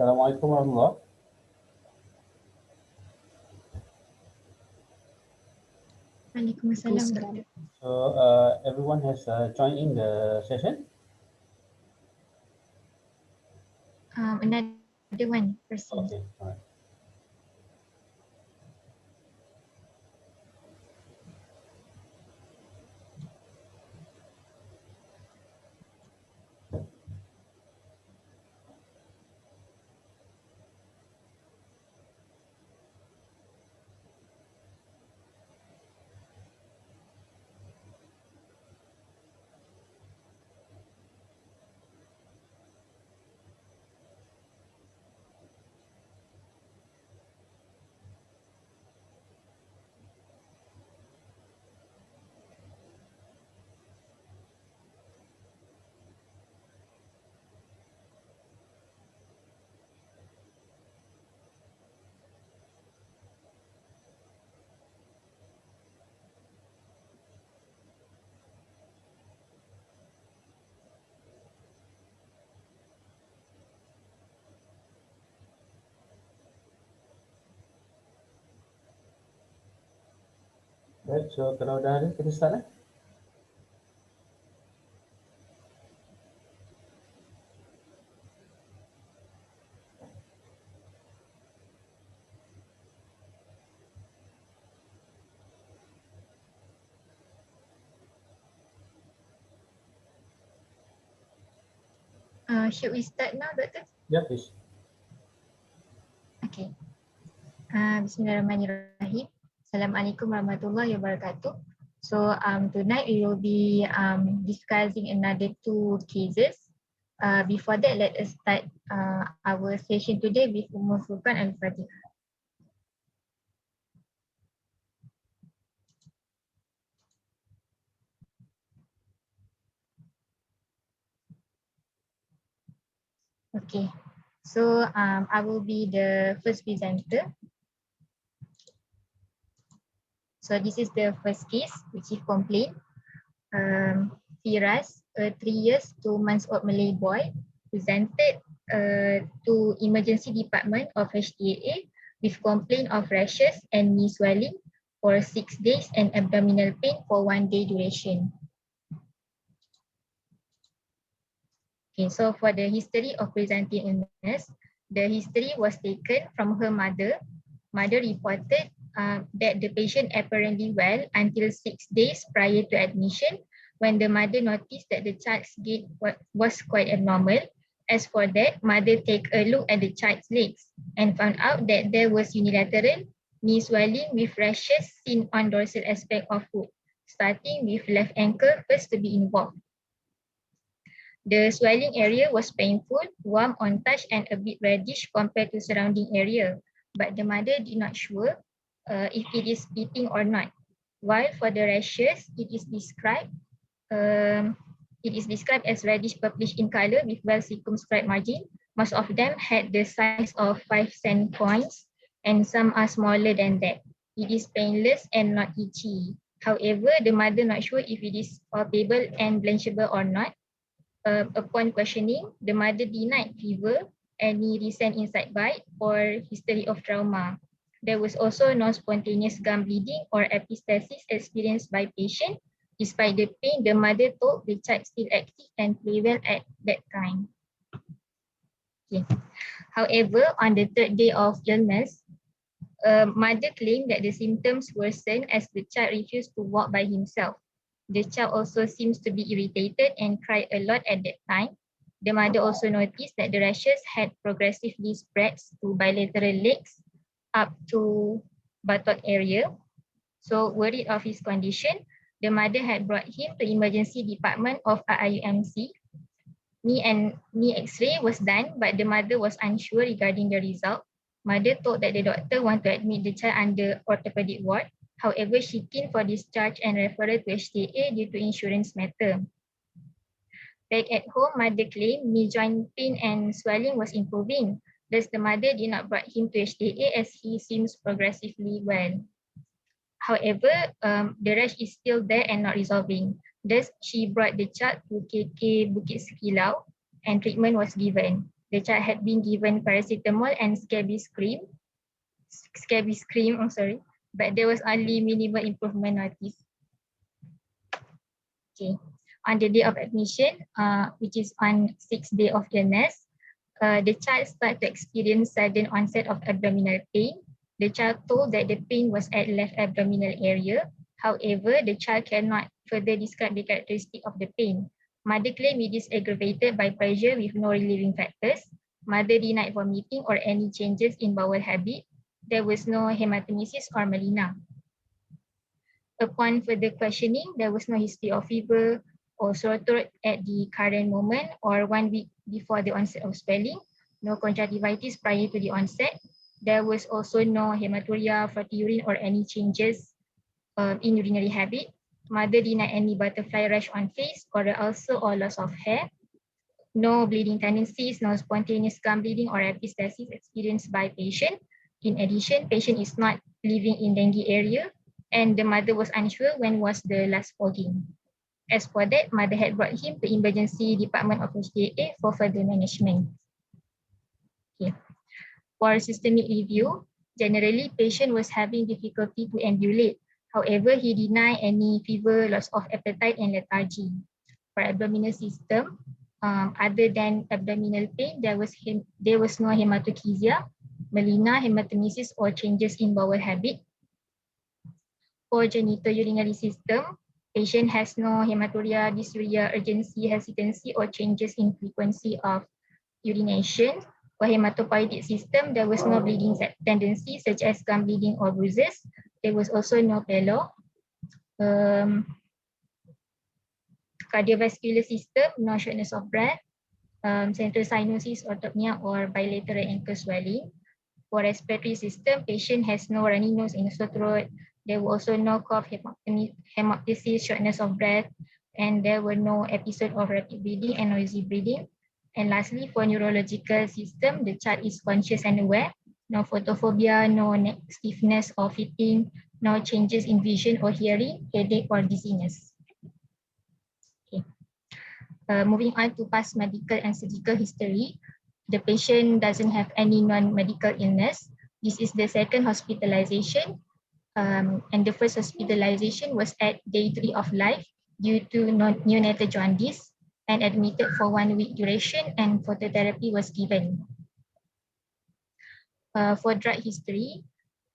Assalamualaikum warahmatullahi. Waalaikumsalam, Doctor. So everyone has joined in the session. Another one person. Okay, all right. Right, so kalau dah ada, kita start lah. Should we start now, Doctor? Yeah, please. Okay. Bismillahirrahmanirrahim. Assalamualaikum warahmatullahi wabarakatuh. So tonight we will be discussing another two cases. Before that, let us start our session today with Ummul Furqan Al-Fatihah. Okay, so I will be the first presenter. So this is the first case, which is complaint. Firas, a 3 years, 2 months old Malay boy, presented to emergency department of HTAA with complaint of rashes and knee swelling for 6 days and abdominal pain for 1 day duration. Okay, so for the history of presenting illness, the history was taken from her mother. Mother reported that the patient apparently well until 6 days prior to admission, when the mother noticed that the child's gait was quite abnormal. As for that, mother take a look at the child's legs and found out that there was unilateral knee swelling with rashes seen on dorsal aspect of foot, starting with left ankle first to be involved. The swelling area was painful, warm on touch and a bit reddish compared to surrounding area, but the mother did not sure if it is eating or not. While for the rashes, it is described as reddish purplish in color with well circumscribed margin. Most of them had the size of 5 cent coins and some are smaller than that. It is painless and not itchy. However, the mother not sure if it is palpable and blanchable or not. Upon questioning, the mother denied fever, any recent inside bite, or history of trauma. There was also no spontaneous gum bleeding or epistaxis experienced by patient. Despite the pain, the mother told the child still active and play well at that time. Okay. However, on the 3rd day of illness, mother claimed that the symptoms worsened as the child refused to walk by himself. The child also seems to be irritated and cried a lot at that time. The mother also noticed that the rashes had progressively spread to bilateral legs up to buttock area. So worried of his condition, the mother had brought him to emergency department of RIUMC. Knee X-ray was done, but the mother was unsure regarding the result. Mother told that the doctor wanted to admit the child under orthopedic ward. However, she keen for discharge and referral to HTA due to insurance matter. Back at home, mother claimed knee joint pain and swelling was improving. Thus, the mother did not bring him to HTA as he seems progressively well. However, the rash is still there and not resolving. Thus, she brought the child to KK Bukit Sekilau and treatment was given. The child had been given paracetamol and scabies cream, but there was only minimal improvement noticed. Okay. On the day of admission, which is on 6th day of illness, the child started to experience sudden onset of abdominal pain. The child told that the pain was at left abdominal area. However, the child cannot further describe the characteristic of the pain. Mother claimed it is aggravated by pressure with no relieving factors. Mother denied vomiting or any changes in bowel habit. There was no hematemesis or melena. Upon further questioning, there was no history of fever or sore throat at the current moment or 1 week before the onset of swelling, no conjunctivitis prior to the onset. There was also no hematuria, fatty urine, or any changes in urinary habit. Mother denied any butterfly rash on face or ulcer or loss of hair. No bleeding tendencies, no spontaneous gum bleeding or epistaxis experienced by patient. In addition, patient is not living in dengue area, and the mother was unsure when was the last fogging. As for that, mother had brought him to emergency department of HDA for further management. Okay. For systemic review, generally patient was having difficulty to ambulate. However, he denied any fever, loss of appetite, and lethargy. For abdominal system, other than abdominal pain, there was no hematochezia, melena, hematemesis, or changes in bowel habit. For genitourinary system, patient has no hematuria, dysuria, urgency, hesitancy, or changes in frequency of urination. For hematopoietic system, there was no bleeding tendency such as gum bleeding or bruises. There was also no pelo. Cardiovascular system, no shortness of breath, central cyanosis, orthopnea, or bilateral ankle swelling. For respiratory system, patient has no runny nose and sore throat. There were also no cough, hemoptysis, shortness of breath, and there were no episode of rapid breathing and noisy breathing. And lastly, for neurological system, the child is conscious and aware. No photophobia, no neck stiffness or fitting, no changes in vision or hearing, headache or dizziness. Okay. Moving on to past medical and surgical history. The patient doesn't have any non-medical illness. This is the second hospitalization. And the first hospitalization was at day 3 of life due to neonatal jaundice and admitted for 1 week duration, and phototherapy was given. For drug history,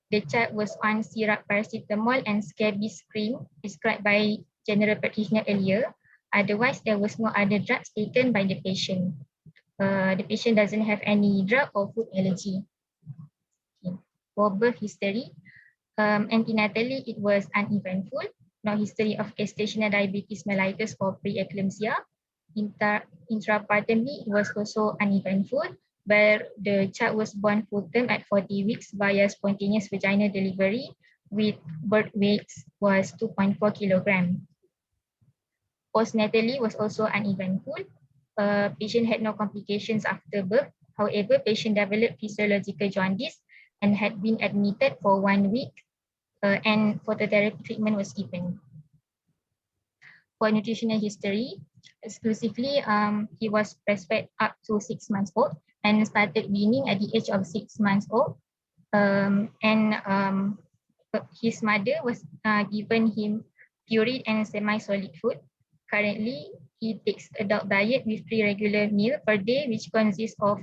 the child was on syrup paracetamol and scabies cream prescribed by general practitioner earlier. Otherwise, there was no other drugs taken by the patient. The patient doesn't have any drug or food allergy. Okay. For birth history, antenatally, it was uneventful. No history of gestational diabetes mellitus or preeclampsia. Intrapartumly, it was also uneventful, where the child was born full term at 40 weeks via spontaneous vaginal delivery with birth weight was 2.4 kilogram. Postnatally was also uneventful. Patient had no complications after birth. However, patient developed physiological jaundice and had been admitted for 1 week, and phototherapy treatment was given. For nutritional history, exclusively, he was breastfed up to 6 months old and started weaning at the age of 6 months old. His mother was given him pureed and semi-solid food. Currently, he takes adult diet with 3 regular meals per day, which consists of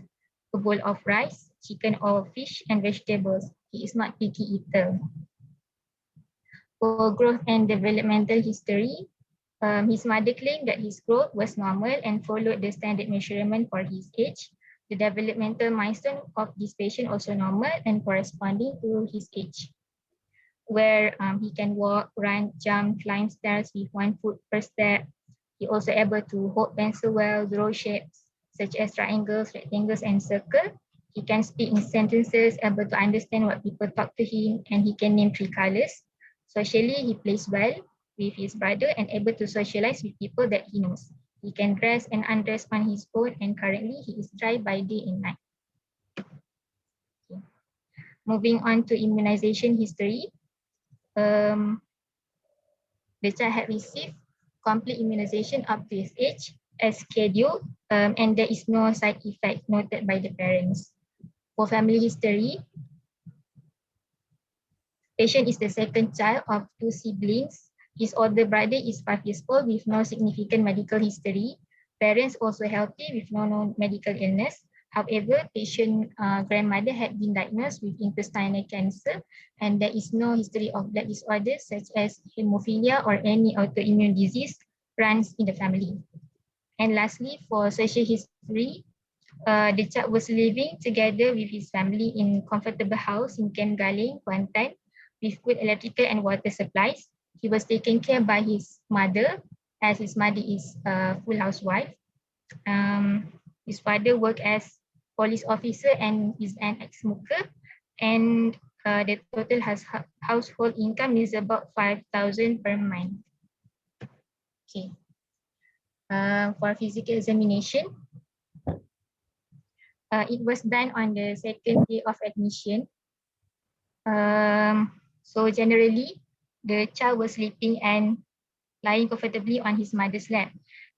a bowl of rice, chicken or fish, and vegetables. He is not picky eater. For growth and developmental history, his mother claimed that his growth was normal and followed the standard measurement for his age. The developmental milestone of this patient also normal and corresponding to his age, where he can walk, run, jump, climb stairs with 1 foot per step. He also able to hold pencil well, draw shapes such as triangles, rectangles, and circle. He can speak in sentences, able to understand what people talk to him, and he can name 3 colors. Socially, he plays well with his brother and able to socialize with people that he knows. He can dress and undress on his own, and currently he is dry by day and night. Okay. Moving on to immunization history. The child had received complete immunization up to his age. as scheduled, and there is no side effect noted by the parents. For family history, patient is the second child of two siblings. His older brother is 5 years old with no significant medical history. Parents also healthy with no known medical illness. However, patient grandmother had been diagnosed with intestinal cancer, and there is no history of blood disorders such as hemophilia or any autoimmune disease runs in the family. And lastly, for social history, the child was living together with his family in comfortable house in Ken Galing, Kuantan, with good electrical and water supplies. He was taken care by his mother, as his mother is a full housewife. His father worked as police officer and is an ex-smoker. And the total household income is about 5,000 per month. Okay. For physical examination, it was done on the second day of admission. So generally, the child was sleeping and lying comfortably on his mother's lap.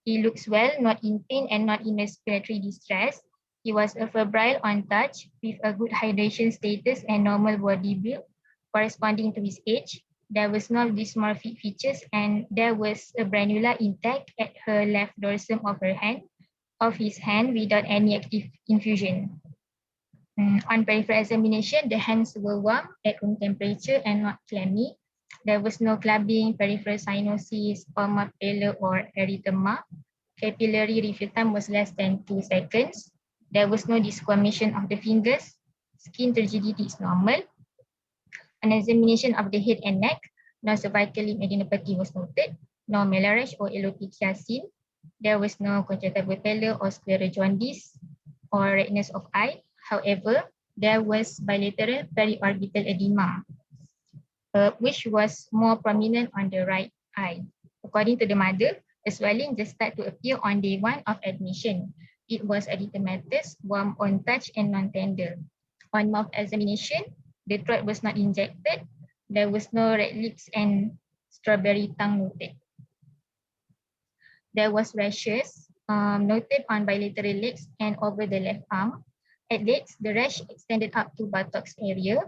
He looks well, not in pain and not in respiratory distress. He was febrile on touch with a good hydration status and normal body build corresponding to his age. There was no dysmorphic features and there was a branula intact at her left dorsum of his hand without any active infusion. On peripheral examination, the hands were warm at room temperature and not clammy. There was no clubbing, peripheral cyanosis, palmar failure, or erythema. Capillary refill time was less than 2 seconds. There was no disquamation of the fingers. Skin turgidity is normal. An examination of the head and neck, no cervical limb adenopathy was noted, no malarash or alopecia seen. There was no conjunctival failure or scleral jaundice or redness of eye. However, there was bilateral periorbital edema, which was more prominent on the right eye. According to the mother, the swelling just started to appear on day 1 of admission. It was erythematous, warm on touch, and non-tender. On mouth examination, the throat was not injected. There was no red lips and strawberry tongue noted. There was rashes noted on bilateral legs and over the left arm. At legs, the rash extended up to buttocks area,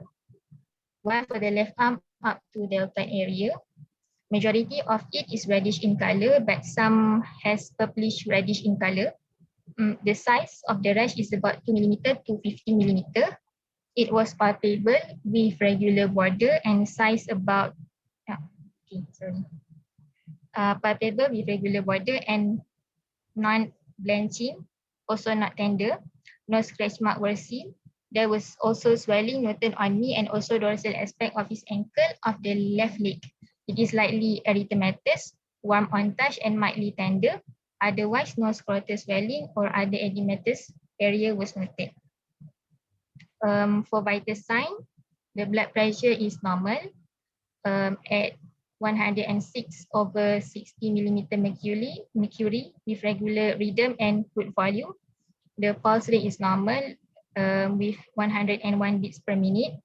while for the left arm up to deltoid area. Majority of it is reddish in color, but some has purplish reddish in color. The size of the rash is about 2 mm to 50 mm. It was palpable with regular border and size about, palpable with regular border and non-blanching, also not tender. No scratch mark were seen. There was also swelling noted on knee and also dorsal aspect of his ankle of the left leg. It is slightly erythematous, warm on touch and mildly tender. Otherwise, no scrotal swelling or other edematous area was noted. For vital sign, the blood pressure is normal at 106/60 mm mercury with regular rhythm and good volume. The pulse rate is normal with 101 beats per minute.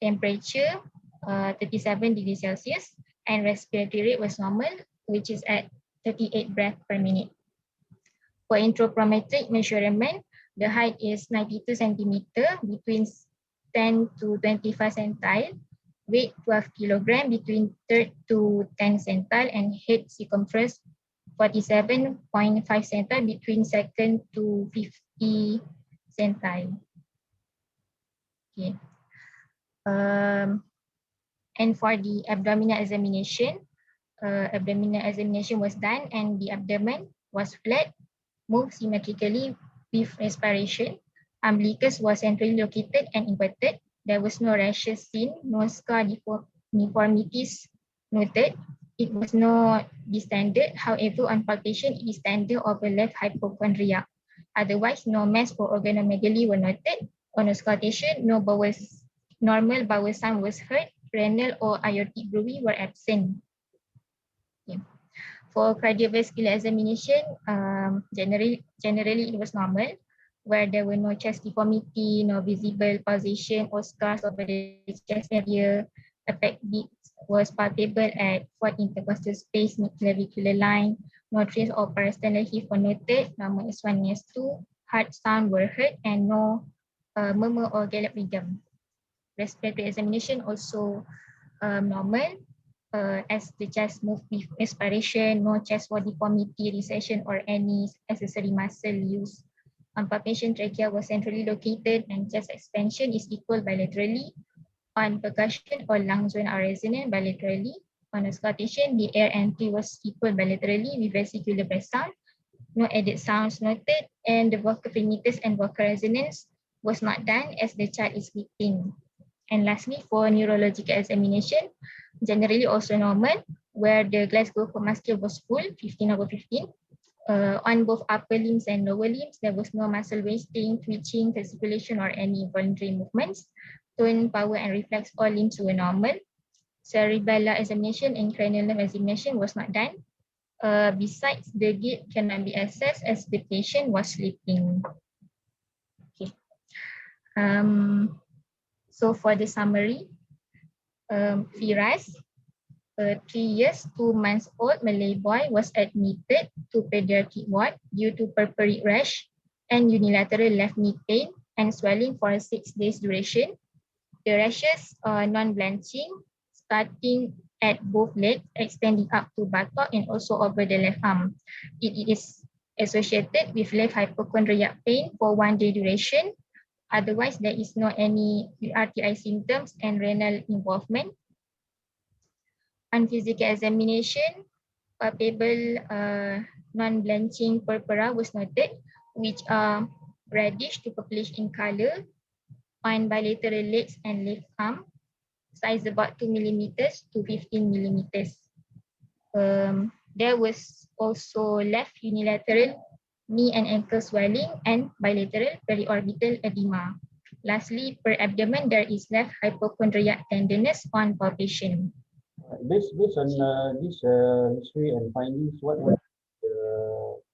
Temperature 37 degrees Celsius and respiratory rate was normal, which is at 38 breaths per minute. For anthropometric measurement, the height is 92 centimeter between 10 to 25 centile, weight 12 kilogram between 3rd to 10 centile, and head circumference 47.5 centile between 2nd to 50 centile. Okay. And for the abdominal examination was done and the abdomen was flat, moved symmetrically with respiration. Umbilicus was centrally located and inverted. There was no rashes seen, no scar deformities noted. It was not distended. However, on palpation, it is tender over left hypochondria. Otherwise, no mass or organomegaly were noted. On auscultation, no normal bowel sound was heard. Renal or aortic groovy were absent. Okay. For cardiovascular examination, generally it was normal, where there were no chest deformity, no visible pulsation or scars over the chest area. Attack beats was palpable at 4th intercostal space mid-clavicular line. No trace of parasternal heave were noted. Normal S1 and S2. Heart sound were heard and no murmur or gallop rhythm. Respiratory examination also normal as the chest moved with respiration, no chest wall deformity, recession or any accessory muscle used. Palpation trachea was centrally located and chest expansion is equal bilaterally. On percussion, all lung zones are resonant bilaterally. On auscultation, the air entry was equal bilaterally with vesicular breath sound. No added sounds noted, and the vocal phonitis and vocal resonance was not done as the child is sleeping. And lastly, for neurological examination, generally also normal, where the Glasgow Coma scale was full, 15/15. On both upper limbs and lower limbs, there was no muscle wasting, twitching, testiculation, or any involuntary movements. Tone, power, and reflex, all limbs were normal. Cerebellar examination and cranial nerve examination was not done. Besides, the gait cannot be assessed as the patient was sleeping. Okay. So for the summary, Firas, a 3 years, 2 months old Malay boy was admitted to pediatric ward due to purpuric rash and unilateral left knee pain and swelling for 6 days duration. The rashes are non-blanching, starting at both legs, extending up to buttock and also over the left arm. It is associated with left hypochondriac pain for 1 day duration. Otherwise, there is no any RTI symptoms and renal involvement. On physical examination, palpable non-blanching purpura was noted, which are reddish to purplish in color on bilateral legs and left arm, size about 2 millimeters to 15 millimeters. There was also left unilateral knee and ankle swelling and bilateral periorbital edema. Lastly, per abdomen, there is left hypochondriac tenderness on palpation. Based on this history and findings, what was the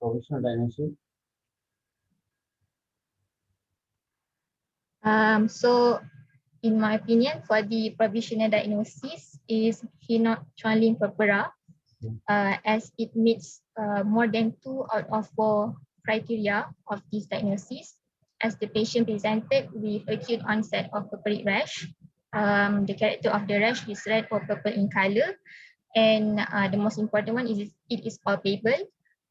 provisional diagnosis? So, in my opinion, for the provisional diagnosis is phenolcholine purpura, as it meets more than 2 out of 4 criteria of this diagnosis, as the patient presented with acute onset of purpuric rash. The character of the rash is red or purple in color, and the most important one is it is palpable,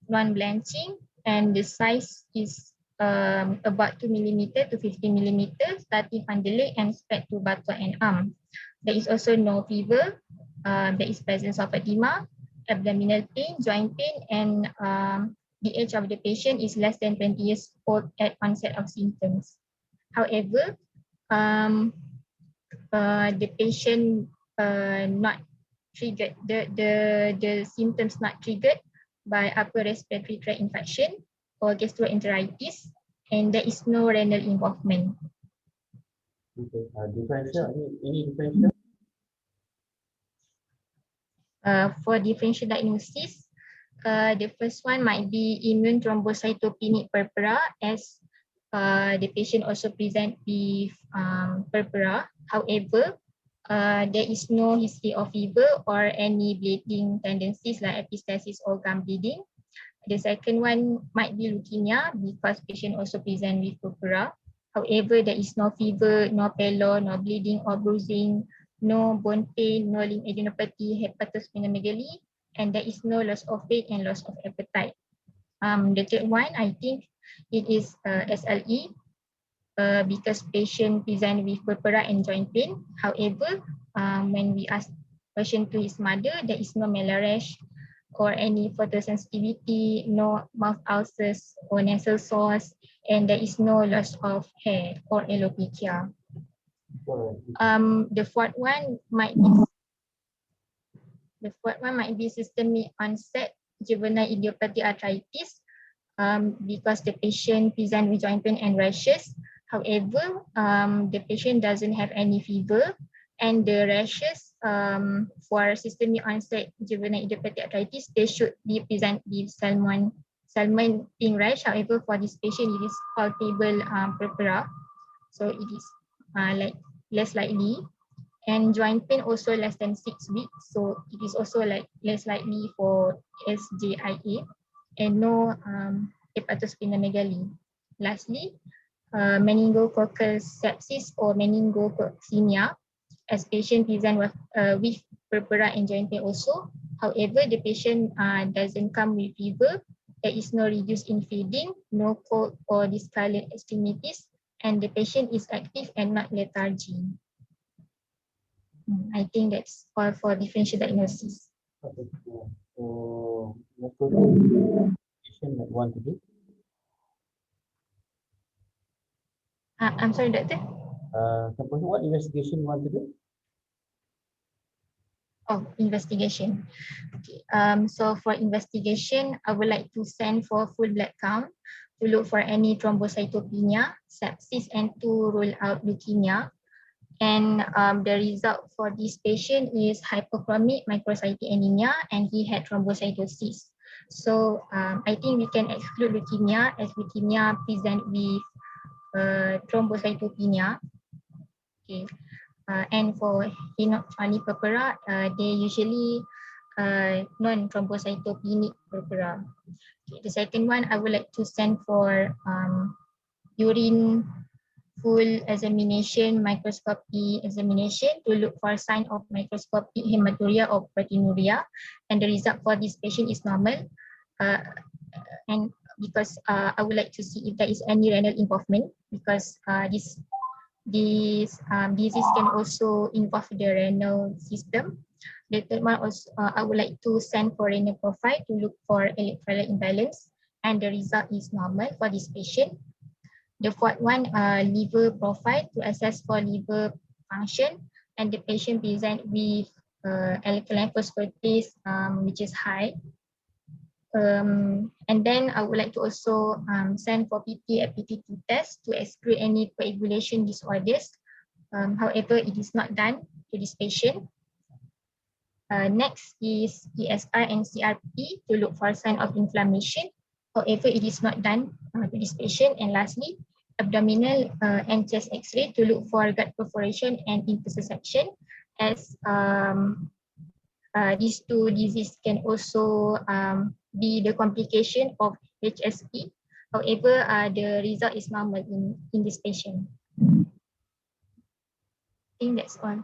non-blanching, and the size is about 2 millimeter to 15 millimeter, starting on the leg and spread to buttock and arm. There is also no fever. There is presence of edema, abdominal pain, joint pain, and the age of the patient is less than 20 years old at onset of symptoms. However, the patient not triggered, the symptoms not triggered by upper respiratory tract infection or gastroenteritis, and there is no renal involvement. Okay, differential, any differential? For differential diagnosis, the first one might be immune thrombocytopenic purpura, as the patient also present with purpura. However, there is no history of fever or any bleeding tendencies like epistaxis or gum bleeding. The second one might be leukemia because patient also present with purpura. However, there is no fever, no pallor, no bleeding or bruising, no bone pain, no limb adenopathy, hepatosplenomegaly, and there is no loss of weight and loss of appetite. The third one, I think it is SLE because patient present with purpura and joint pain. However, when we ask question to his mother, there is no malar rash or any photosensitivity, no mouth ulcers or nasal sores, and there is no loss of hair or alopecia. The fourth one might be systemic onset juvenile idiopathic arthritis because the patient present with joint pain and rashes. However, the patient doesn't have any fever, and the rashes for systemic onset juvenile idiopathic arthritis, they should be present with salmon pink rash. However, for this patient, it is palpable purpura, so it is like less likely. And joint pain also less than 6 weeks, so it is also like less likely for SJIA. and no hepatosplenomegaly. Lastly, meningococcal sepsis or meningococcemia, as patient present with purpura and joint pain also. However, the patient doesn't come with fever. There is no reduce in feeding, no cold or discolored extremities, and the patient is active and not lethargy. I think that's all for differential diagnosis. Okay. Yeah. So let's go to the question that you want to do. I'm sorry, doctor. Suppose what investigation you want to do? Oh, investigation. Okay. So for investigation, I would like to send for full blood count to look for any thrombocytopenia, sepsis, and to rule out leukemia. And the result for this patient is hypochromic microcytic anemia, and he had thrombocytosis. So I think we can exclude leukemia as leukemia present with thrombocytopenia. Okay. And for henochali purpura, they usually non-thrombocytopenic purpura. Okay, the second one, I would like to send for urine full examination, microscopy examination to look for sign of microscopic hematuria or proteinuria, and the result for this patient is normal. And because I would like to see if there is any renal involvement, because this disease can also involve the renal system. The third one also, I would like to send for renal profile to look for electrolyte imbalance, and the result is normal for this patient. The fourth one, liver profile to assess for liver function, and the patient present with alkaline phosphatase which is high. And then I would like to also send for PP and PTT test to exclude any coagulation disorders. However, it is not done to this patient. Next is ESR and CRP to look for sign of inflammation. However, it is not done to this patient. And lastly, abdominal and chest X-ray to look for gut perforation and intersection, as these two diseases can also be the complication of HSP. However, the result is normal in this patient. I think that's all.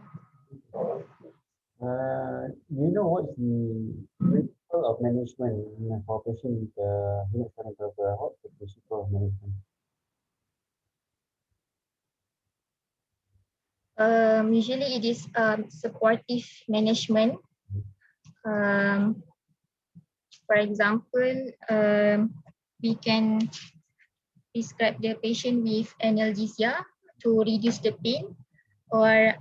You know what's the principle of management for patient with henochali purpura? What's the principle of management? Usually it is supportive management. For example, we can prescribe the patient with analgesia to reduce the pain, or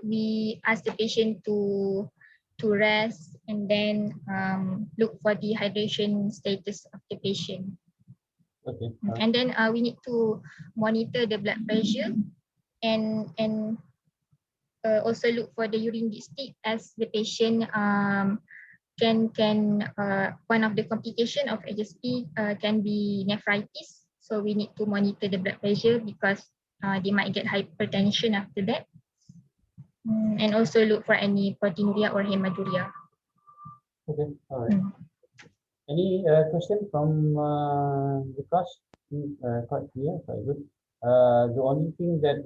we ask the patient to rest and then look for the hydration status of the patient. Okay. And then we need to monitor the blood pressure and also look for the urine dipstick, as the patient can one of the complication of HSP can be nephritis. So we need to monitor the blood pressure because they might get hypertension after that. And also look for any proteinuria or hematuria. Okay. All right. Any question from the class? Quite clear, quite good. The only thing that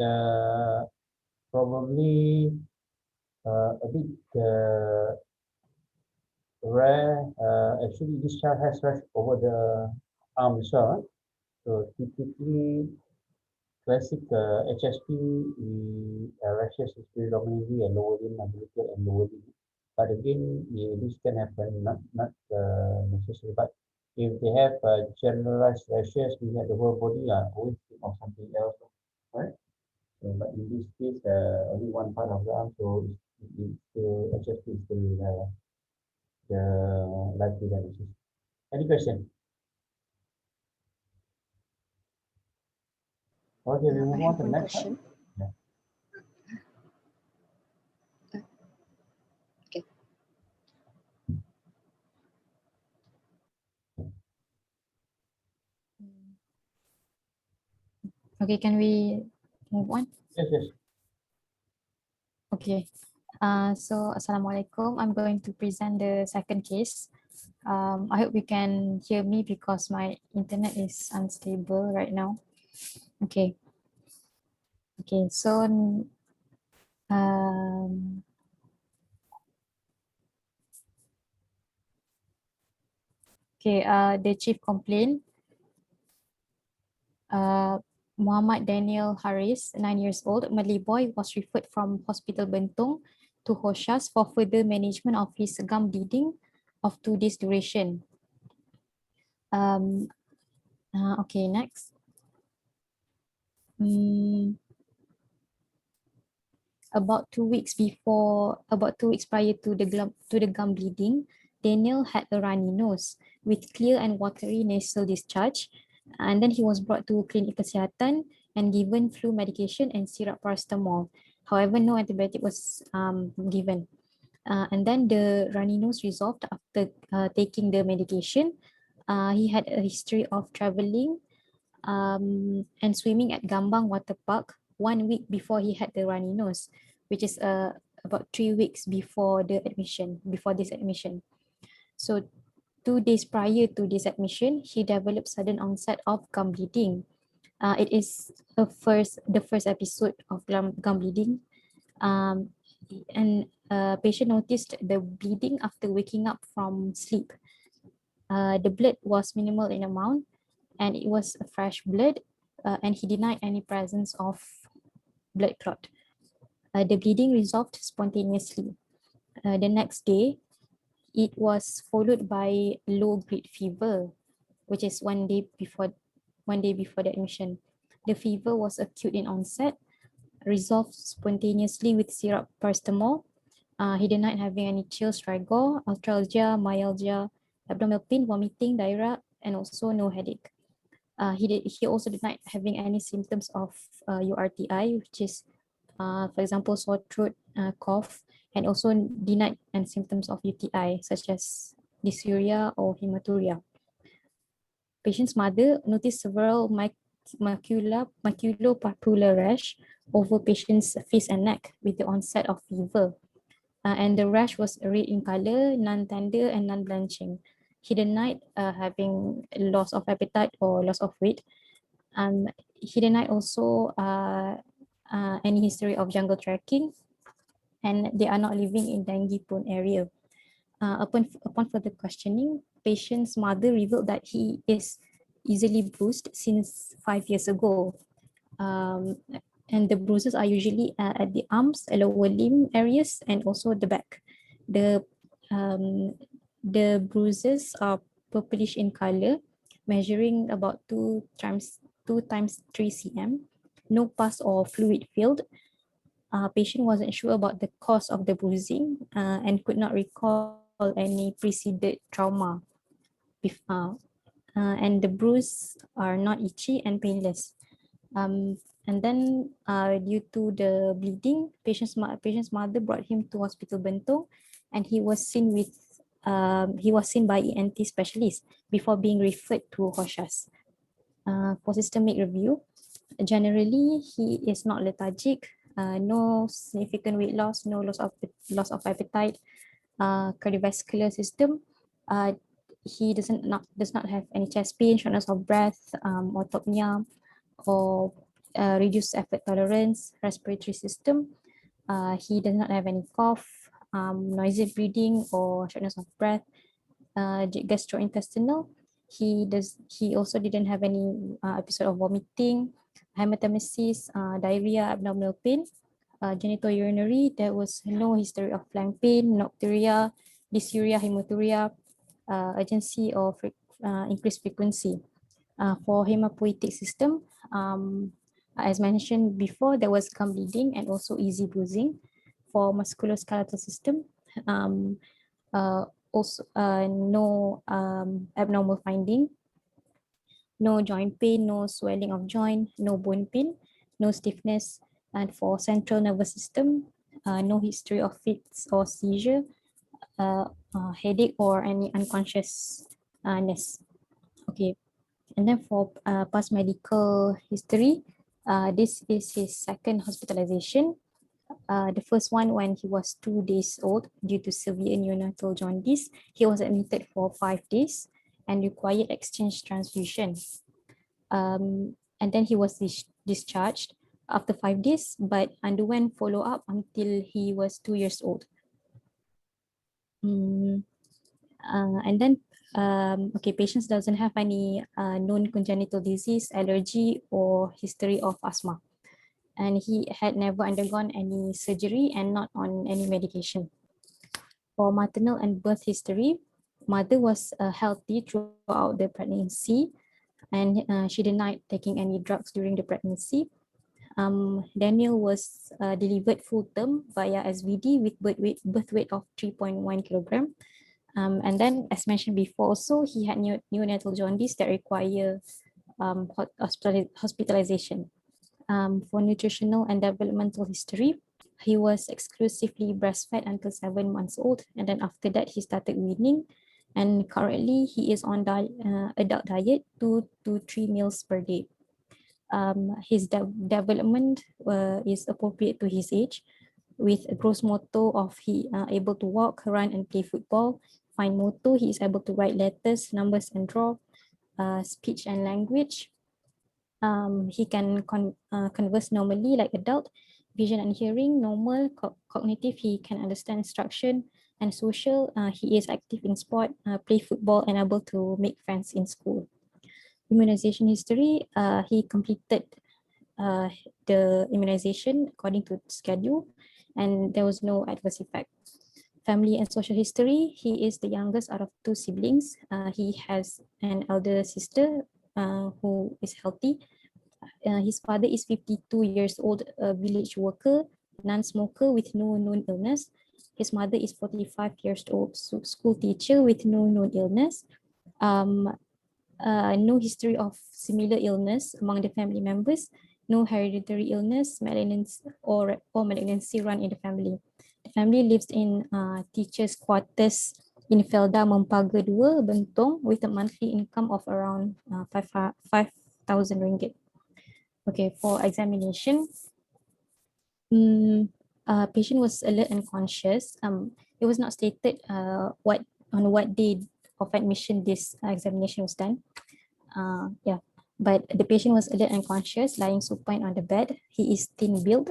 probably a bit rare, actually this child has rash over the arm as well. So typically, classic HSP, the rashes is predominantly a lower limb, umbilical and lower limb. But again, this can happen, not necessarily. But if they have generalized rashes, we have the whole body, always think of something else, right? So, but in this case, only one part of the arm, so it's still HSP is still the likely diagnosis. Any question? Okay, we move on to the next one. Yeah. Okay. Okay, can we move on? Yes, yes. Okay. Assalamualaikum. I'm going to present the second case. I hope you can hear me because my internet is unstable right now. Okay. Okay. Um, okay. The chief complaint, Muhammad Daniel Haris, 9 years old, Malay boy, was referred from Hospital Bentong to Hoshas for further management of his gum bleeding of 2 days duration. Um, okay, next. About 2 weeks prior to the gum bleeding, Daniel had a runny nose with clear and watery nasal discharge, and then he was brought to Klinik Kesihatan and given flu medication and syrup paracetamol. However, no antibiotic was given. And then the runny nose resolved after taking the medication. He had a history of traveling and swimming at Gambang Water Park 1 week before he had the runny nose, which is about 3 weeks before this admission. So 2 days prior to this admission, he developed sudden onset of gum bleeding. It is the first episode of gum bleeding, um, and patient noticed the bleeding after waking up from sleep. The blood was minimal in amount, and it was a fresh blood, and he denied any presence of blood clot. The bleeding resolved spontaneously. The next day, it was followed by low-grade fever, which is 1 day before the admission. The fever was acute in onset, resolved spontaneously with syrup paracetamol. He denied having any chills, rigor, arthralgia, myalgia, abdominal pain, vomiting, diarrhea, and also no headache. He also denied having any symptoms of URTI, which is, for example, sore throat, cough, and also denied and symptoms of UTI, such as dysuria or hematuria. Patient's mother noticed several maculopapular rash over patient's face and neck with the onset of fever. And the rash was red in color, non-tender, and non-blanching. He denied having loss of appetite or loss of weight. He denied also any history of jungle trekking, and they are not living in dengue-prone area. Upon further questioning, patient's mother revealed that he is easily bruised since 5 years ago. And the bruises are usually at the arms, lower limb areas, and also the back. The bruises are purplish in color, measuring about 2 times 3 cm. No pus or fluid filled. Patient wasn't sure about the cause of the bruising and could not recall any preceded trauma. And the bruise are not itchy and painless. And then due to the bleeding, patient's mother brought him to Hospital Bentong, and he was seen by ENT specialist before being referred to Hoshas. For systemic review, generally he is not lethargic, no significant weight loss, no loss of appetite, cardiovascular system. He does not have any chest pain, shortness of breath, autopnea, or reduced effort tolerance, respiratory system. He does not have any cough, noisy breathing, or shortness of breath. Gastrointestinal. He also didn't have any episode of vomiting, hematemesis, diarrhea, abdominal pain. Genitourinary, there was no history of flank pain, nocturia, dysuria, hematuria, urgency or increased frequency. For hematopoietic system, as mentioned before, there was gum bleeding and also easy bruising. For musculoskeletal system, also no abnormal finding, no joint pain, no swelling of joint, no bone pain, no stiffness. And for central nervous system, no history of fits or seizure, headache, or any unconsciousness. Okay, and then for past medical history, this is his second hospitalization. The first one when he was 2 days old due to severe neonatal jaundice. He was admitted for 5 days and required exchange transfusion. And then he was discharged after 5 days, but underwent follow-up until he was 2 years old. And then, okay, patients doesn't have any known congenital disease, allergy, or history of asthma. And he had never undergone any surgery and not on any medication. For maternal and birth history, mother was healthy throughout the pregnancy, and she denied taking any drugs during the pregnancy. Daniel was delivered full term via SVD with birth weight of 3.1 kilogram. And then, as mentioned before, also he had neonatal jaundice that require hospitalization. For nutritional and developmental history, he was exclusively breastfed until 7 months old, and then after that he started weaning, and currently he is on adult diet 2 to 3 meals per day. His development is appropriate to his age, with a gross motor of he able to walk, run, and play football. Fine motor, he is able to write letters, numbers, and draw. Speech and language, he can converse normally like adult. Vision and hearing, normal. Cognitive, he can understand instruction. And social, he is active in sport, play football, and able to make friends in school. Immunization history, he completed the immunization according to schedule, and there was no adverse effect. Family and social history, he is the youngest out of 2 siblings. He has an elder sister who is healthy. His father is 52 years old, a village worker, non-smoker with no known illness. His mother is 45 years old, school teacher with no known illness. No history of similar illness among the family members. No hereditary illness, malignancy or malignancy run in the family. The family lives in teachers' quarters in Felda, Mempaga 2, Bentong, with a monthly income of around 5,000 ringgit. Okay, for examination, patient was alert and conscious. It was not stated on what day of admission this examination was done. But the patient was alert and conscious, lying supine on the bed. He is thin build.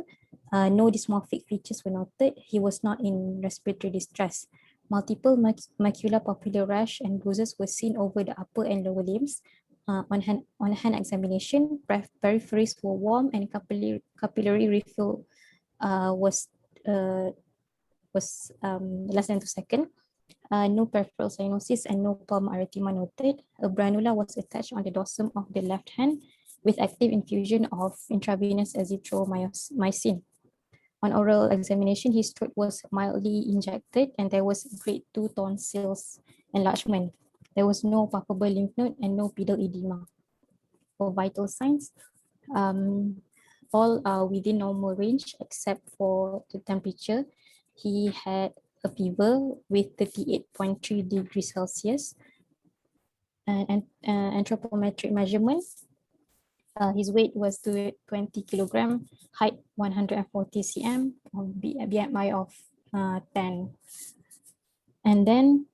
No dysmorphic features were noted. He was not in respiratory distress. Multiple maculopapular rash and bruises were seen over the upper and lower limbs. On hand examination, peripheries were warm and capillary refill was less than 2 seconds. No peripheral cyanosis and no palmar erythema noted. A branula was attached on the dorsum of the left hand with active infusion of intravenous azithromycin. On oral examination, his throat was mildly injected and there was grade 2 tonsils enlargement. There was no palpable lymph node and no pedal edema. For vital signs, all are within normal range except for the temperature. He had a fever with 38.3 degrees Celsius. And anthropometric measurement, his weight was 20 kilogram, height 140 cm, BMI of 10. And then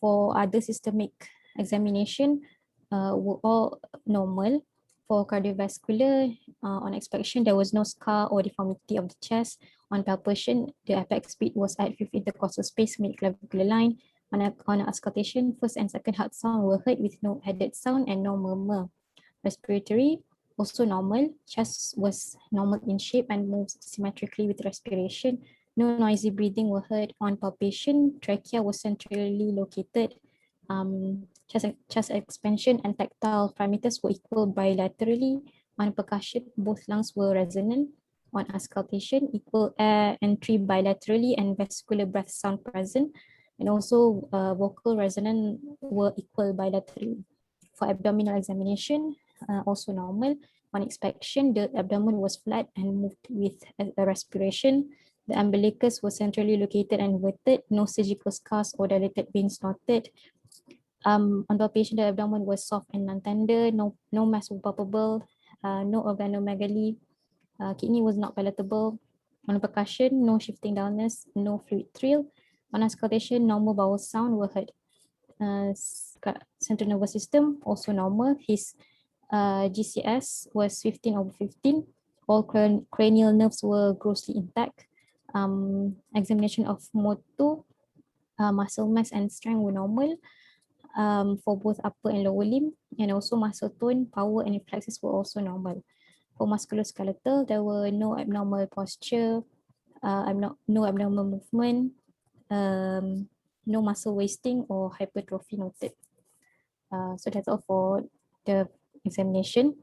for other systemic examination were all normal. For cardiovascular, on inspection, there was no scar or deformity of the chest. On palpation, the apex beat was at 5th intercostal space, mid-clavicular line. On auscultation, first and second heart sound were heard with no added sound and no murmur. Respiratory, also normal. Chest was normal in shape and moves symmetrically with respiration. No noisy breathing were heard. On palpation, trachea was centrally located. Chest expansion and tactile parameters were equal bilaterally. On percussion, both lungs were resonant. On auscultation, equal air entry bilaterally and vesicular breath sound present. And also vocal resonance were equal bilaterally. For abdominal examination, also normal. On inspection, the abdomen was flat and moved with a respiration. The umbilicus was centrally located and inverted. No surgical scars or dilated veins noted. On palpation, the abdomen was soft and non-tender. No mass palpable. No organomegaly. Kidney was not palatable. On percussion, no shifting dullness, no fluid thrill. On auscultation, normal bowel sound were heard. Central nervous system also normal. His GCS was 15/15. All cranial nerves were grossly intact. Examination of motor, muscle mass and strength were normal for both upper and lower limb, and also muscle tone, power and reflexes were also normal. For musculoskeletal, there were no abnormal posture, no abnormal movement, no muscle wasting or hypertrophy noted. So that's all for the examination.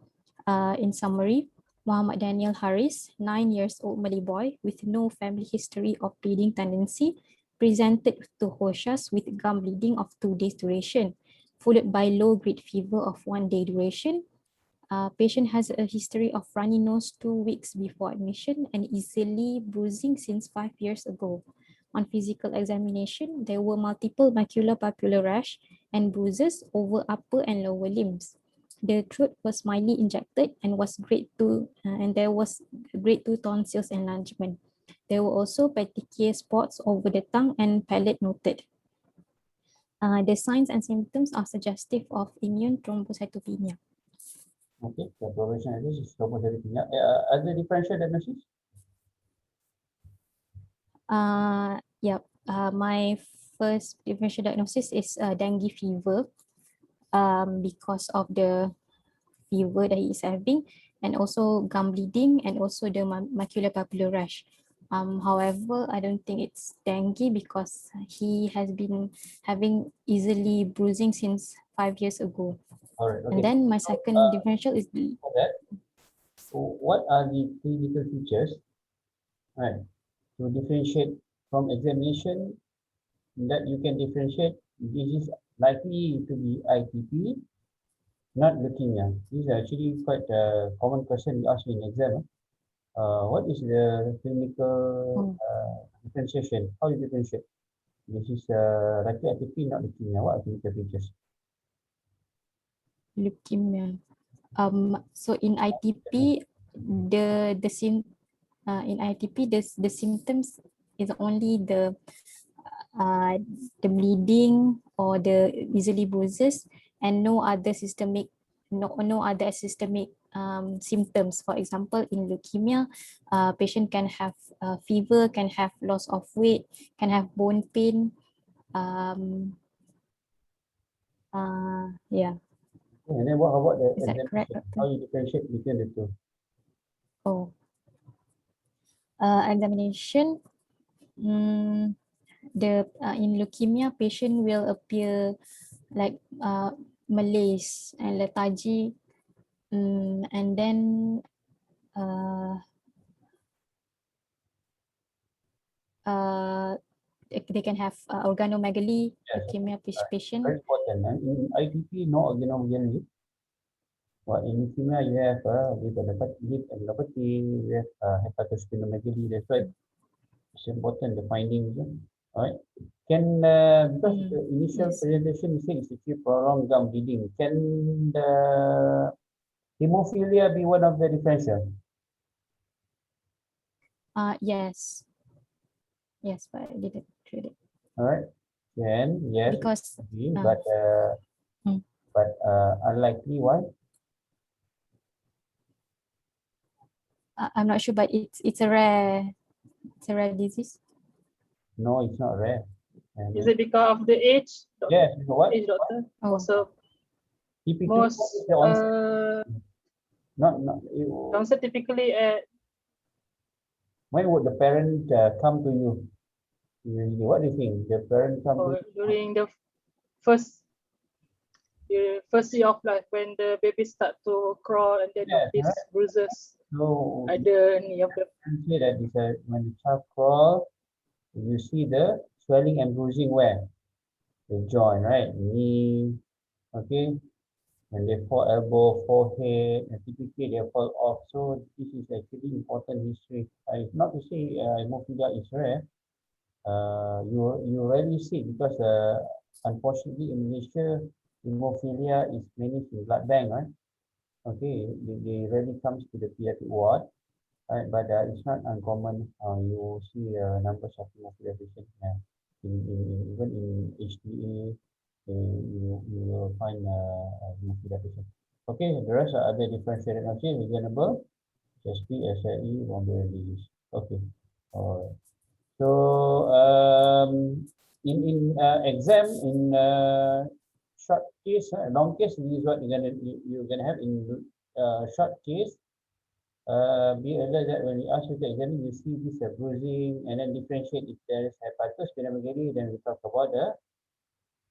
In summary, Muhammad Daniel Haris, 9 years old Malay boy with no family history of bleeding tendency, presented to Hoshas with gum bleeding of 2 days duration, followed by low-grade fever of 1 day duration. Patient has a history of runny nose 2 weeks before admission and easily bruising since 5 years ago. On physical examination, there were multiple macular-papular rash and bruises over upper and lower limbs. The throat was mildly injected and was grade 2, and there was grade 2 tonsils enlargement. There were also petechiae spots over the tongue and palate noted. The signs and symptoms are suggestive of immune thrombocytopenia. Okay, the probation analysis is thrombocytopenia. Other differential diagnosis? Yep. My first differential diagnosis is dengue fever because of the fever that he is having, and also gum bleeding and also the macular-papular rash. However, I don't think it's dengue because he has been having easily bruising since 5 years ago. All right. Okay. And then my second differential is For that, so what are the clinical features, right, to differentiate from examination that you can differentiate? This is likely to be ITP, not leukemia. This is actually quite a common question you ask in exam. What is the clinical differentiation? How you differentiate? This is likely ITP, not leukemia. What are clinical features? leukemia. So in ITP, in ITP the symptoms is only the bleeding or the easily bruises and no other systemic symptoms. For example, in leukemia, patient can have fever, can have loss of weight, can have bone pain. Yeah. And then what about the Is that correct, examination? Doctor? How you differentiate between the two? Oh, examination. In leukemia, patient will appear like malaise and lethargy, and then they can have organomegaly, leukemia patient. Very important. And in ITP, no organomegaly. Well, in leukemia, you have lipopathy, you have hepatosplenomegaly. That's why it's important the findings. All right. Can because the initial Yes. presentation you say is actually prolonged gum bleeding. Can the hemophilia be one of the differential? Yes. Yes, but I didn't treat it. All right. Can yes, Because but unlikely. Why? I'm not sure, but it's a rare disease. No, it's not rare. Is it because of the age? Yes, you know what? Age, doctor. Oh. So Typically, most what is the onset? Not onset typically at when would the parent come to you? Usually, what do you think? The parent come to or you? during the first year of life when the baby start to crawl and then Yes, notice right. bruises So at the knee of the you say that is when the child crawl, you see the swelling and bruising where? The joint, right? Knee, okay? When they fall elbow, forehead, and typically they fall off. So this is actually important history. Not to say hemophilia is rare. You rarely see it because unfortunately in Malaysia, hemophilia is managed in blood bank, right? Okay, they rarely comes to the pediatric ward. right? But it's not uncommon. You see numbers of hemophiliac patients even in HTA, you will find hemophiliac patients. Okay, the rest are other differential diagnosis, reasonable, HSP, SLE, Bombay disease. Okay, all right. So in exam short case, long case, this is what you're gonna have in short case. Be alert that when we ask you to examine, you see this bruising and then differentiate if there is hepatosplenomegaly, then we talk about the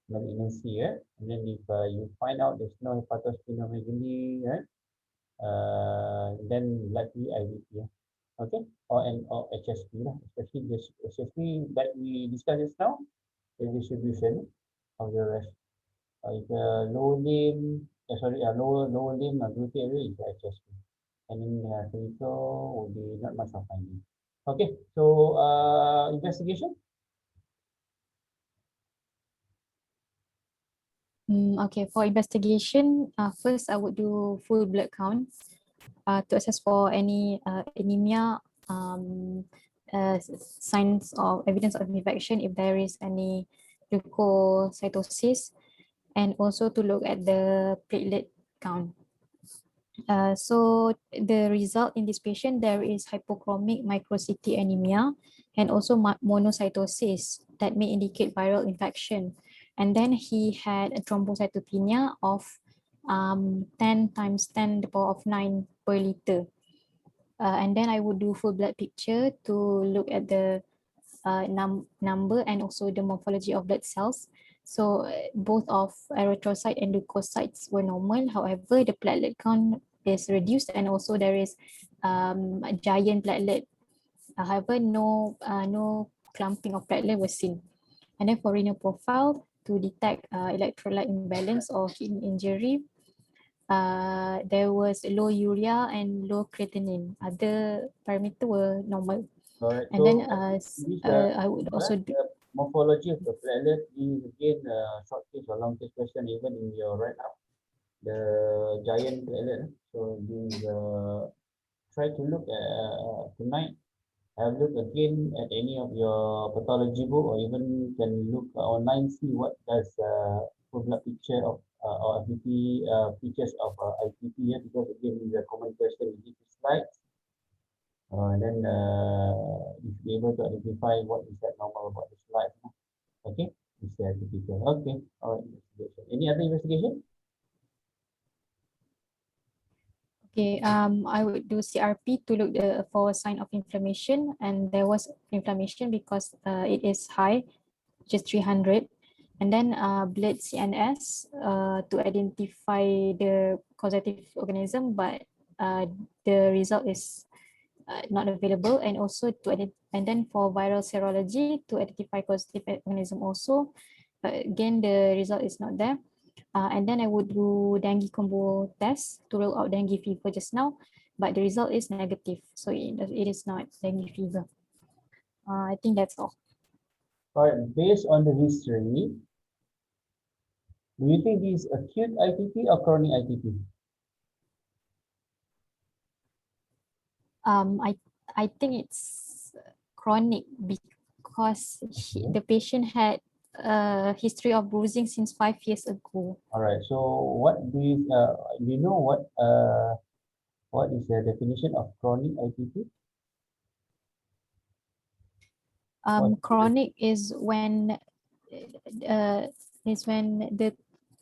malignancy, yeah? And then if you find out there's no hepatosplenomegaly, right? Then likely IVP, yeah? Okay, or HSP lah, especially this HSP that we discussed just now, the distribution of the rest. If lower limb, lower limb gluteal area is the HSP, and then clinical would be not much of finding. Okay, so investigation. Okay, for investigation, first I would do full blood count to assess for any anemia, signs of evidence of infection if there is any leukocytosis, and also to look at the platelet count. So the result in this patient, there is hypochromic microcytic anemia and also monocytosis that may indicate viral infection. And then he had a thrombocytopenia of 10 times 10 to the power of 9 per liter. And then I would do full blood picture to look at the number and also the morphology of blood cells. So both of erythrocyte and leukocytes were normal. However, the platelet count is reduced and also there is a giant platelet. However, no clumping of platelet was seen. And then for renal profile to detect electrolyte imbalance or kidney injury, there was low urea and low creatinine. Other parameters were normal. Alright, And so then I I would also do, the morphology of the platelet is again short case or long case question even in your write up. The giant platelet. So you try to look at tonight. Have look again at any of your pathology book or even can look online, see what does full blood picture of or IPP features of IPP here, because again is a common question in this slide. Then if you're able to identify what is that normal about the slide. Okay, it's typical. Okay, all right, investigation. Any other investigation? okay, I would do CRP to look for a sign of inflammation, and there was inflammation because it is high, which is 300. And then blood CNS to identify the causative organism, but the result is not available, and also and then for viral serology to identify causative organism also, but again the result is not there. And then I would do dengue combo test to rule out dengue fever just now, but the result is negative, so it is not dengue fever. I think that's all. All right, based on the history, do you think this is acute ITP or chronic ITP? I think it's chronic because the patient had a history of bruising since 5 years ago. All right. So what do you know what is the definition of chronic ITP? Chronic is when there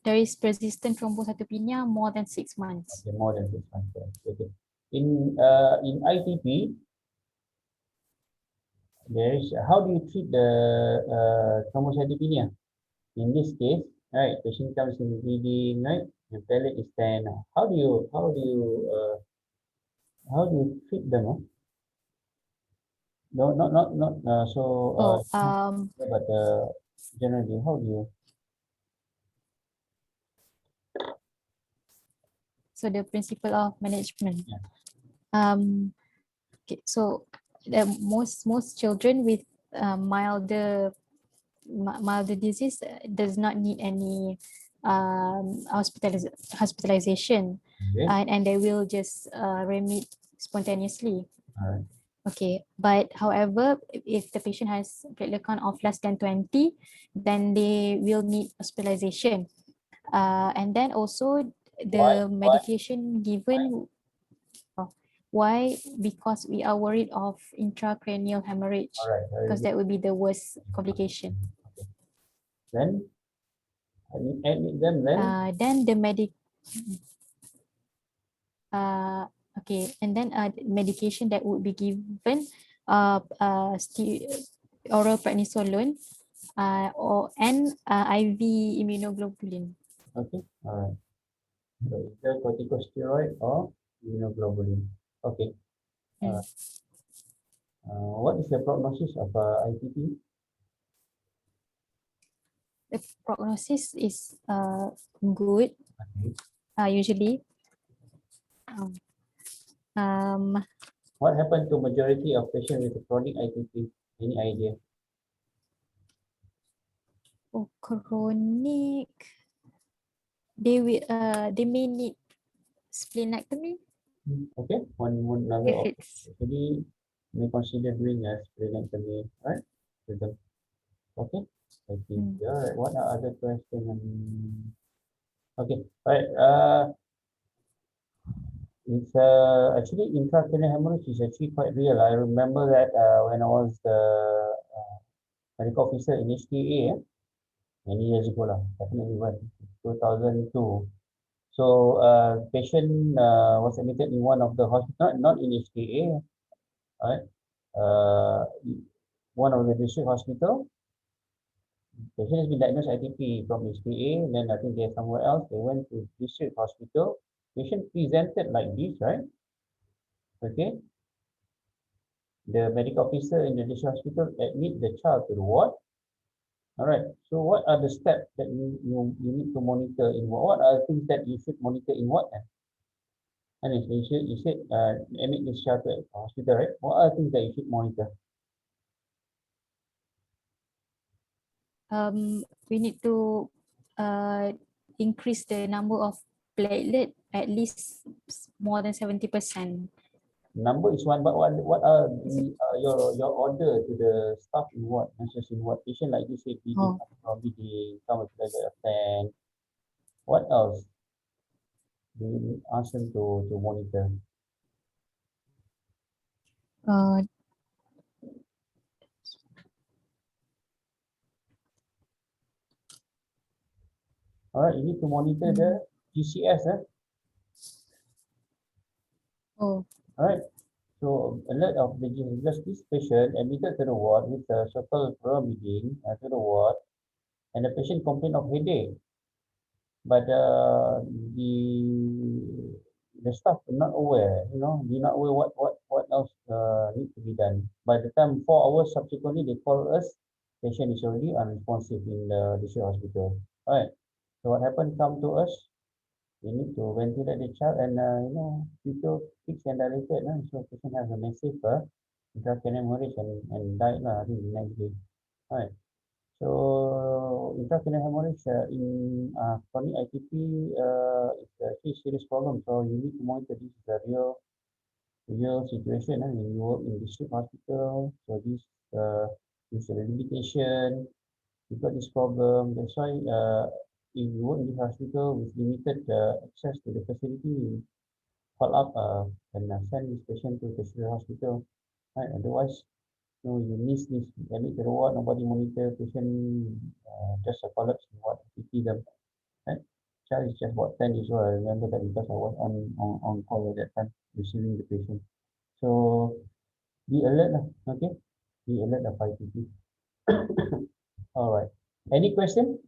is persistent thrombocytopenia more than 6 months. Okay, more than 6 months. Okay. In ITP, there is how do you treat the thrombocytopenia? In this case, right, patient comes in bleeding, right, and platelet is 10. How do you treat them? Huh? No, not so. But generally, how do you? So the principle of management. Yeah. Okay, so the most children with milder disease does not need any hospitalization, Okay. and they will just remit spontaneously. Alright. Okay, but however, if the patient has platelet count of less than 20, then they will need hospitalization. And then also Why? the medication given, why? Because we are worried of intracranial hemorrhage, Alright, very because good. that would be the worst complication. Okay. Then admit them then. Then the okay, and then medication that would be given, oral prednisolone, or IV immunoglobulin. Okay. Alright. So either corticosteroid or immunoglobulin. Okay. Mm. What is the prognosis of ITP? The prognosis is good, Okay. usually. Um, What happened to majority of patients with chronic ITP? Any idea? for chronic, they may need splenectomy Okay. Another if option it's actually may consider doing a splenectomy, right? Okay. I think mm, yeah. What are other questions? Okay. Right. It's actually intracranial hemorrhage is actually quite real. I remember that when I was the medical officer in HTA many years ago lah, definitely when 2002. So patient was admitted in one of the hospital, not in HTA, right? Uh, one of the district hospital. Patient has been diagnosed ITP from HTA, then I think they're somewhere else. They went to district hospital. Patient presented like this, right? Okay. The medical officer in the district hospital admit the child to the ward. All right. So what are the steps that you need to monitor in ward? What are the things that you should monitor in ward? And you should admit this child to hospital, right? What are the things that you should monitor? we need to increase the number of platelet at least more than 70%. Number is one, but what are the your order to the staff in ward, nurses in ward, patient like this, say bleeding, Oh, from bleeding, some with like a fan. What else do you ask them to monitor? uh, All right, you need to monitor the GCS, oh, all right. So alert of the just this patient admitted to the ward with a so-called bleeding to the ward, and the patient complained of headache, but the staff are not aware, they're not aware what else need to be done. By the time 4 hours subsequently, they call us, patient is already unresponsive in the district hospital. All right. So what happened? Come to us. We need to ventilate the child, and people fixed and dilated. So patient has a massive intracranial hemorrhage and died I think the next day. All right. So intracranial hemorrhage in chronic ITP is a serious problem. So you need to monitor. This is a real situation when you work in district hospital. So this is a limitation. You got this problem. That's why if you work in the hospital with limited access to the facility, you call up and send this patient to tertiary hospital. Right? Otherwise, you miss this, admit to the ward, nobody monitor, patient just a collapse in what you see them. Right? Child is just about 10 years old. I remember that because I was on call at that time, receiving the patient. So be alert, okay? Be alert of ITP. All right. Any question?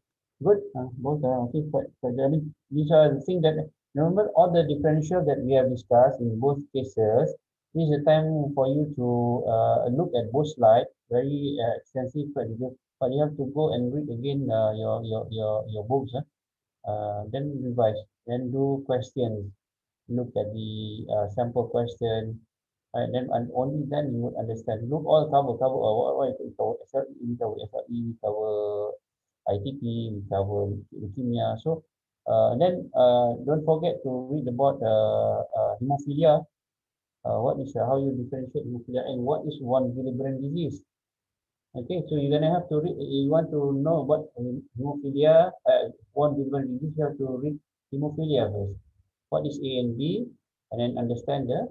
Good. Both are okay. I mean, these are the things that remember all the differential that we have discussed in both cases. This is a time for you to look at both slides, very extensive, but you have to go and read again your books. Then revise, then do questions, look at the sample question, and then and only then you would understand. Look all cover what we cover SLE, we cover SLE, we cover ITP, we cover leukemia. So then don't forget to read about hemophilia. what is how you differentiate hemophilia and what is von Willebrand disease. Okay, so you're gonna have to read. You want to know what hemophilia, von Willebrand disease. You have to read hemophilia first. What is A and B, and then understand the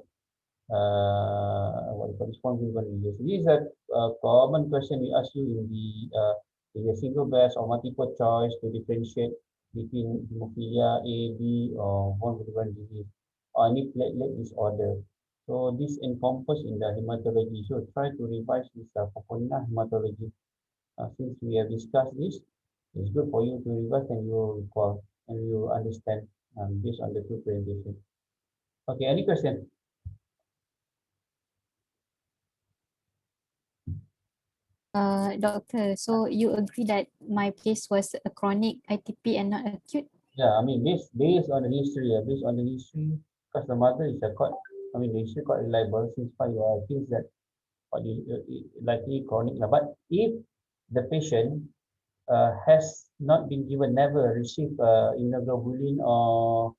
what you call this von Willebrand disease. This is a common question we ask you in the single best or multiple choice to differentiate between hemophilia A, B, or von Willebrand disease or any platelet disorder. So this encompasses in the hematology. So try to revise this Popolina hematology. Since we have discussed this, it's good for you to revise and you will recall and you will understand based on the two presentation. Okay, any question? Doctor, so you agree that my case was a chronic ITP and not acute? Yeah, I mean based on the history, because the mother is quite, I mean the history quite reliable since 5 years. Things that what is likely chronic. But if the patient has not been given, never received immunoglobulin or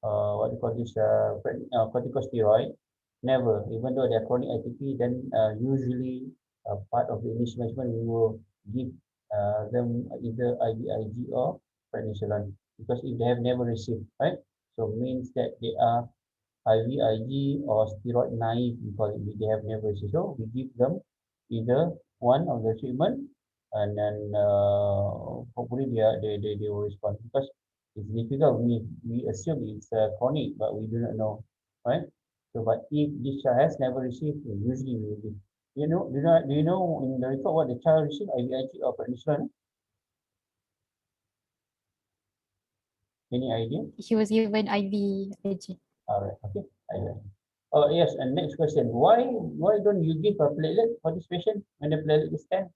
what do you call this corticosteroid, never, even though they are chronic ITP, then usually part of the initial management we will give them either IVIG or prednisolone, because if they have never received, right, so means that they are IVIG or steroid naive because they have never received. So we give them either one of the treatment, and then hopefully they will respond, because it's difficult. We assume it's chronic, but we do not know, right? So, but if this child has never received, usually we will give. Do you know in the report what the child received, IVIG or prednisolone? Any idea? He was given IVIG. All right. Okay. IVIG. Oh yes, and next question. Why don't you give a platelet for this patient when the platelet is 10,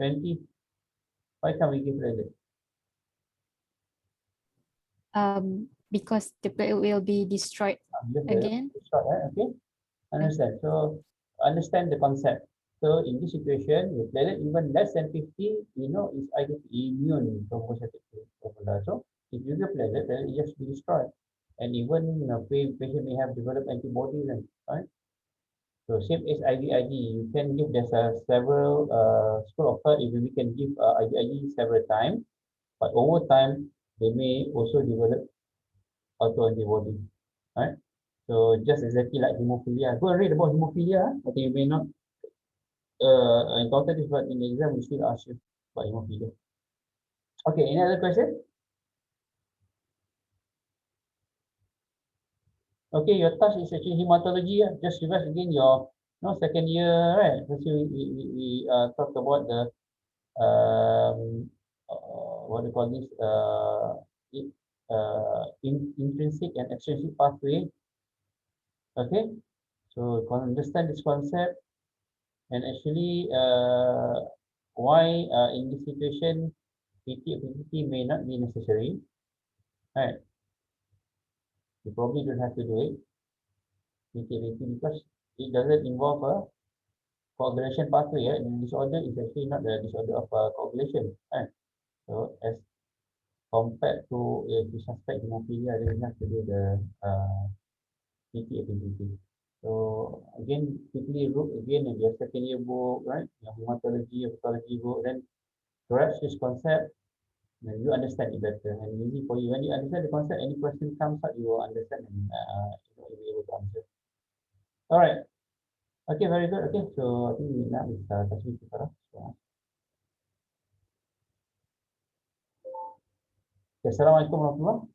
20? Why can't we give platelet? Because the platelet will be destroyed Just again. short, okay. Understand. So understand the concept. So in this situation, the platelet even less than 50, is either immune thrombocytic formula. So if you give platelet, platelet just be destroyed. And even patient may have developed antibodies, and right? So same as IVIG, you can give, there's several school of thought if we can give IVIG several times, but over time they may also develop autoantibody, right? So just exactly like hemophilia. Go and read about hemophilia. I think you may not encounter this, but in the exam we still ask you about hemophilia. Okay, any other question? Okay, your task is actually hematology. Just revise again your second year, right? Because we talked about the what do you call this intrinsic and extrinsic pathway. Okay, so understand this concept, and actually why in this situation PT activity may not be necessary, right? You probably don't have to do it PT activity because it doesn't involve a coagulation pathway. Right? And disorder is actually not the disorder of coagulation, right? So as compared to if you suspect hemophilia, then you have to do the PT activity. So again, quickly look again in your second year book, right? Your hematology, pathology book, then grasp this concept, and you understand it better. And easy for you. When you understand the concept, any question comes up, you will understand, and you'll be able to answer. All right. Okay, very good. Okay, so I think we now is touch base with Farah. So, okay, Assalamualaikum warahmatullahi.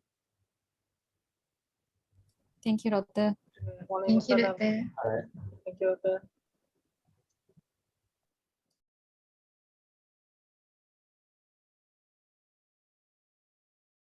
Thank you, Doctor. Thank you, Doctor. All right. Thank you, Doctor.